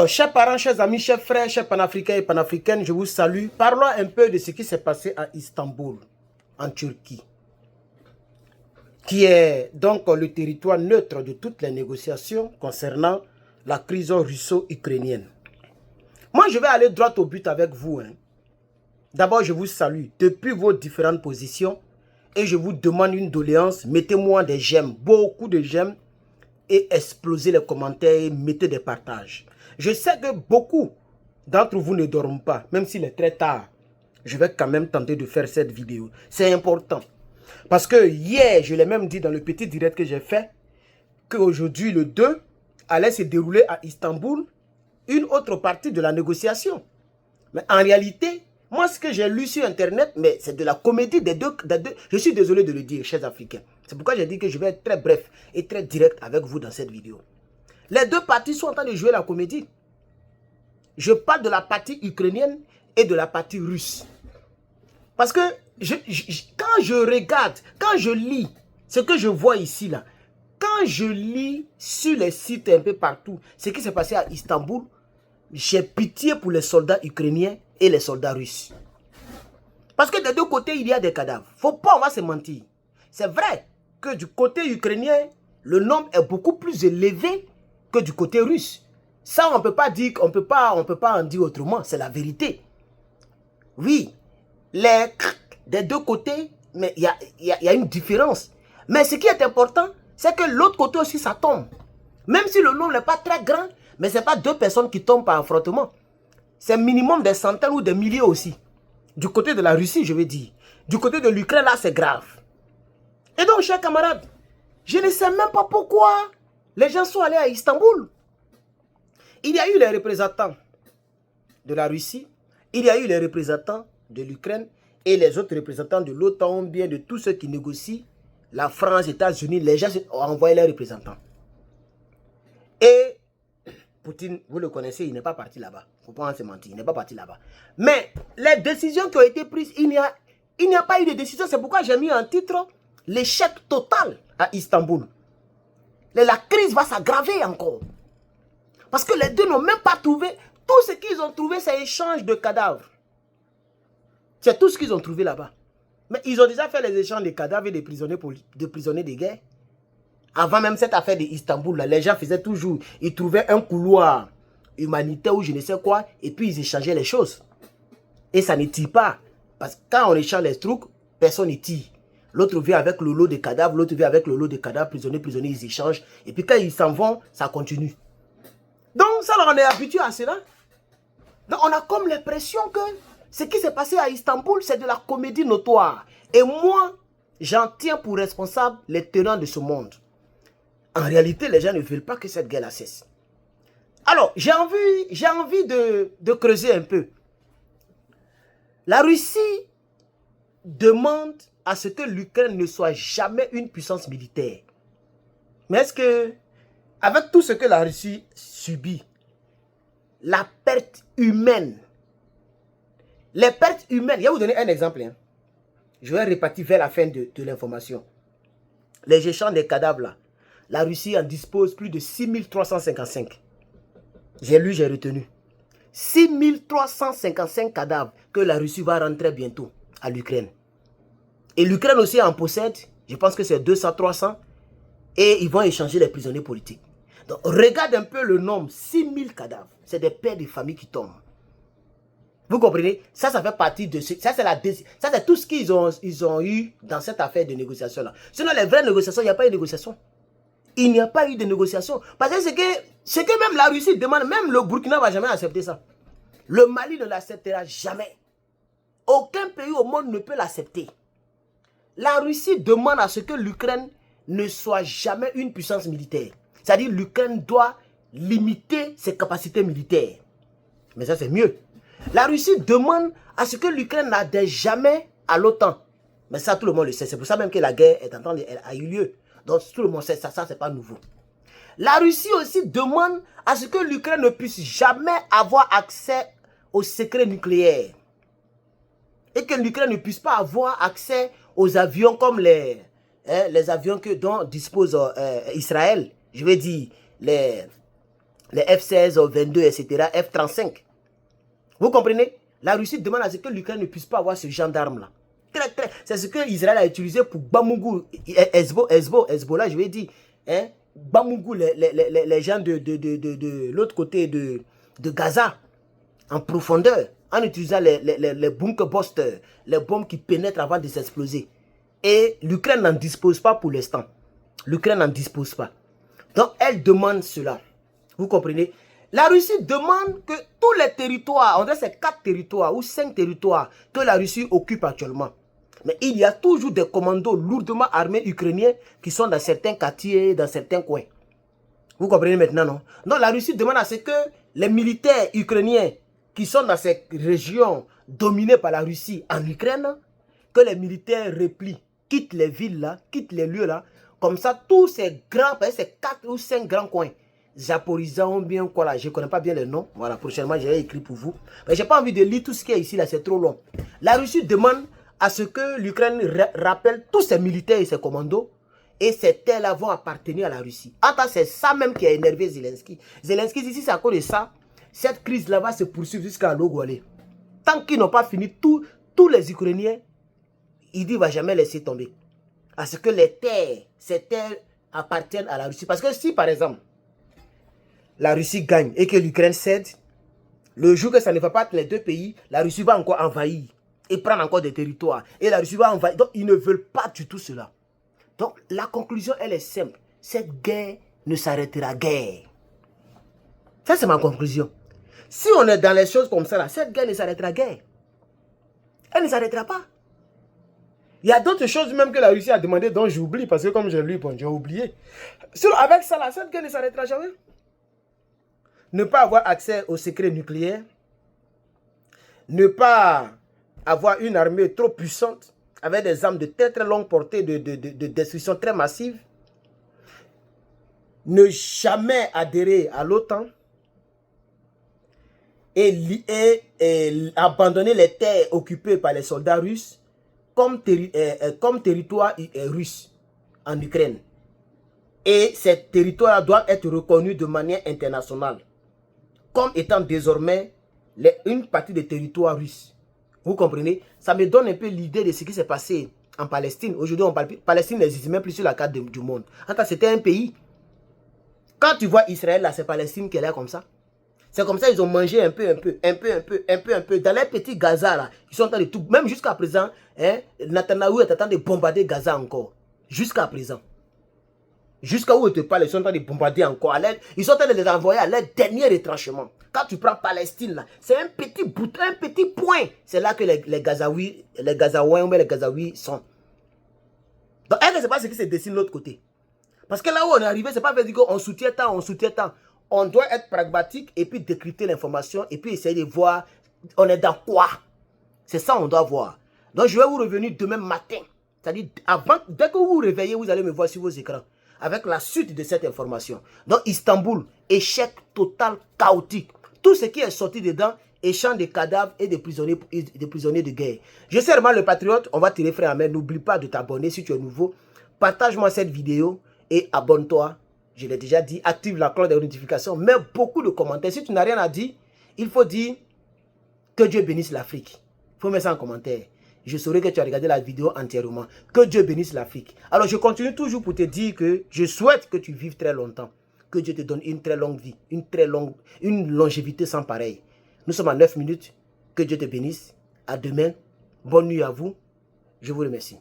Alors, chers parents, chers amis, chers frères, chers panafricains et panafricaines, je vous salue. Parlons un peu de ce qui s'est passé à Istanbul, en Turquie, qui est donc le territoire neutre de toutes les négociations concernant la crise russo-ukrainienne. Moi, je vais aller droit au but avec vous. D'abord, je vous salue depuis vos différentes positions et je vous demande une doléance. Mettez-moi des j'aime, beaucoup de j'aime et explosez les commentaires et mettez des partages. Je sais que beaucoup d'entre vous ne dorment pas, même s'il est très tard. Je vais quand même tenter de faire cette vidéo. C'est important. Parce que hier, je l'ai même dit dans le petit direct que j'ai fait, qu'aujourd'hui, le 2, allait se dérouler à Istanbul une autre partie de la négociation. Mais en réalité, moi, ce que j'ai lu sur Internet, mais c'est de la comédie des deux. Je suis désolé de le dire, chers Africains. C'est pourquoi j'ai dit que je vais être très bref et très direct avec vous dans cette vidéo. Les deux parties sont en train de jouer la comédie. Je parle de la partie ukrainienne et de la partie russe. Parce que quand je regarde, quand je lis ce que je vois ici, là, quand je lis sur les sites un peu partout, ce qui s'est passé à Istanbul, j'ai pitié pour les soldats ukrainiens et les soldats russes. Parce que des deux côtés, il y a des cadavres. Faut pas, on va se mentir. C'est vrai que du côté ukrainien, le nombre est beaucoup plus élevé que du côté russe. Ça, on ne peut pas dire, on peut pas en dire autrement. C'est la vérité. Oui, des deux côtés, mais il y a une différence. Mais ce qui est important, c'est que l'autre côté aussi, ça tombe. Même si le nombre n'est pas très grand, mais ce n'est pas deux personnes qui tombent par affrontement. C'est minimum des centaines ou des milliers aussi. Du côté de la Russie, je veux dire. Du côté de l'Ukraine, là, c'est grave. Et donc, chers camarades, je ne sais même pas pourquoi les gens sont allés à Istanbul. Il y a eu les représentants de la Russie, il y a eu les représentants de l'Ukraine et les autres représentants de l'OTAN, bien de tous ceux qui négocient, la France, les États-Unis, les gens ont envoyé leurs représentants. Et Poutine, vous le connaissez, il n'est pas parti là-bas. Il ne faut pas se mentir, il n'est pas parti là-bas. Mais les décisions qui ont été prises, il n'y a pas eu de décision. C'est pourquoi j'ai mis en titre l'échec total à Istanbul. La crise va s'aggraver encore. Parce que les deux n'ont même pas trouvé. Tout ce qu'ils ont trouvé, c'est échange de cadavres. C'est tout ce qu'ils ont trouvé là-bas. Mais ils ont déjà fait les échanges de cadavres et de prisonniers de guerre. Avant même cette affaire d'Istanbul, les gens faisaient toujours, ils trouvaient un couloir humanitaire ou je ne sais quoi, et puis ils échangeaient les choses. Et ça ne tire pas. Parce que quand on échange les trucs, personne ne tire. L'autre vient avec le lot de cadavres, l'autre vient avec le lot de cadavres, prisonniers, ils échangent. Et puis quand ils s'en vont, ça continue. Donc ça, on est habitué à cela. Donc on a comme l'impression que ce qui s'est passé à Istanbul, c'est de la comédie notoire. Et moi, j'en tiens pour responsable les tenants de ce monde. En réalité, les gens ne veulent pas que cette guerre cesse. Alors, j'ai envie de creuser un peu. La Russie demande à ce que l'Ukraine ne soit jamais une puissance militaire. Mais est-ce que, avec tout ce que la Russie subit, la perte humaine, les pertes humaines, je vais vous donner un exemple. Je vais répartir vers la fin de l'information. Les échanges des cadavres là, la Russie en dispose plus de 6355. J'ai lu, j'ai retenu. 6355 cadavres que la Russie va rentrer bientôt à l'Ukraine. Et l'Ukraine aussi en possède, je pense que c'est 200, 300. Et ils vont échanger les prisonniers politiques. Donc regarde un peu le nombre, 6000 cadavres. C'est des pères de famille qui tombent. Vous comprenez? Ça fait partie de ce... Ça, c'est tout ce qu'ils ont eu dans cette affaire de négociation-là. Sinon, les vraies négociations, il n'y a pas eu de négociation. Il n'y a pas eu de négociation. Parce que ce que même la Russie demande, même le Burkina ne va jamais accepter ça. Le Mali ne l'acceptera jamais. Aucun pays au monde ne peut l'accepter. La Russie demande à ce que l'Ukraine ne soit jamais une puissance militaire. C'est-à-dire l'Ukraine doit limiter ses capacités militaires. Mais ça, c'est mieux. La Russie demande à ce que l'Ukraine n'adhère jamais à l'OTAN. Mais ça, tout le monde le sait. C'est pour ça même que la guerre a eu lieu. Donc, tout le monde sait ça, c'est pas nouveau. La Russie aussi demande à ce que l'Ukraine ne puisse jamais avoir accès aux secrets nucléaires. Et que l'Ukraine ne puisse pas avoir accès aux avions comme les avions dont dispose Israël. Je veux dire, les F-16, 22, etc., F-35. Vous comprenez? La Russie demande à ce que l'Ukraine ne puisse pas avoir ce genre d'armes-là. C'est ce que Israël a utilisé pour Bamungou, Hezbollah, je vais dire. Hein? Bamungou, les gens de l'autre côté de Gaza, en profondeur, en utilisant les bunker busters, les bombes qui pénètrent avant de s'exploser. Et l'Ukraine n'en dispose pas pour l'instant. L'Ukraine n'en dispose pas. Donc, elle demande cela. Vous comprenez? La Russie demande que tous les territoires, on dirait c'est 4 territoires ou 5 territoires que la Russie occupe actuellement. Mais il y a toujours des commandos lourdement armés ukrainiens qui sont dans certains quartiers, dans certains coins. Vous comprenez maintenant, non? Donc la Russie demande à ce que les militaires ukrainiens qui sont dans ces régions dominées par la Russie en Ukraine, que les militaires replient, quittent les villes là, quittent les lieux là. Comme ça, tous ces grands, ces 4 ou 5 grands coins, Zaporizhzhia ou bien quoi là, je ne connais pas bien le nom. Voilà, prochainement, j'ai écrit pour vous. Mais je n'ai pas envie de lire tout ce qui est ici là, c'est trop long. La Russie demande à ce que l'Ukraine rappelle tous ses militaires et ses commandos. Et ces terres-là vont appartenir à la Russie. Attends, c'est ça même qui a énervé Zelensky. Zelensky, ici, c'est à cause de ça. Cette crise-là va se poursuivre jusqu'à Logolé. Tant qu'ils n'ont pas fini, tous les Ukrainiens, il dit qu'il ne va jamais laisser tomber. Parce que ces terres appartiennent à la Russie. Parce que si, par exemple, la Russie gagne et que l'Ukraine cède, le jour que ça ne va pas être les deux pays, la Russie va encore envahir et prendre encore des territoires. Et la Russie va envahir. Donc, ils ne veulent pas du tout cela. Donc, la conclusion, elle est simple. Cette guerre ne s'arrêtera guère. Ça, c'est ma conclusion. Si on est dans les choses comme ça, là, cette guerre ne s'arrêtera guère. Elle ne s'arrêtera pas. Il y a d'autres choses même que la Russie a demandé dont j'oublie, parce que comme je lui bon, j'ai oublié. Avec ça, là, cette guerre ne s'arrêtera jamais. Ne pas avoir accès aux secrets nucléaires. Ne pas avoir une armée trop puissante, avec des armes de très très longue portée de destruction très massive. Ne jamais adhérer à l'OTAN. Et abandonner les terres occupées par les soldats russes comme territoire russe en Ukraine. Et ces territoires doivent être reconnus de manière internationale comme étant désormais une partie des territoires russes. Vous comprenez? Ça me donne un peu l'idée de ce qui s'est passé en Palestine. Aujourd'hui, on parle Palestine n'existe même plus sur la carte du monde. Attends, c'était un pays. Quand tu vois Israël, là, c'est Palestine qui est là comme ça. C'est comme ça, ils ont mangé un peu. Dans les petits Gaza, là, ils sont en train de tout. Même jusqu'à présent, hein, Netanyahou est en train de bombarder Gaza encore. Jusqu'à présent. Jusqu'à où ils te parlent, ils sont en train de bombarder encore. Ils sont en train de les envoyer à leur dernier retranchement. Quand tu prends Palestine, là, c'est un petit bout, un petit point. C'est là que les Gazaouis sont. Donc, elle ne sait pas ce qui se dessine de l'autre côté. Parce que là où on est arrivé, ce n'est pas fait dire qu'on soutient tant, on soutient tant. On doit être pragmatique et puis décrypter l'information et puis essayer de voir on est dans quoi. C'est ça on doit voir. Donc, je vais vous revenir demain matin. C'est-à-dire, dès que vous vous réveillez, vous allez me voir sur vos écrans. Avec la suite de cette information. Donc, Istanbul, échec total, chaotique. Tout ce qui est sorti dedans, échange de cadavres et de prisonniers de guerre. Je sais vraiment le patriote, on va tirer frère Ahmed. N'oublie pas de t'abonner si tu es nouveau. Partage-moi cette vidéo et abonne-toi. Je l'ai déjà dit, active la cloche de notification. Mets beaucoup de commentaires. Si tu n'as rien à dire, il faut dire que Dieu bénisse l'Afrique. Il faut mettre ça en commentaire. Je saurai que tu as regardé la vidéo entièrement. Que Dieu bénisse l'Afrique. Alors, je continue toujours pour te dire que je souhaite que tu vives très longtemps. Que Dieu te donne une très longue vie. Une longévité sans pareil. Nous sommes à 9 minutes. Que Dieu te bénisse. À demain. Bonne nuit à vous. Je vous remercie.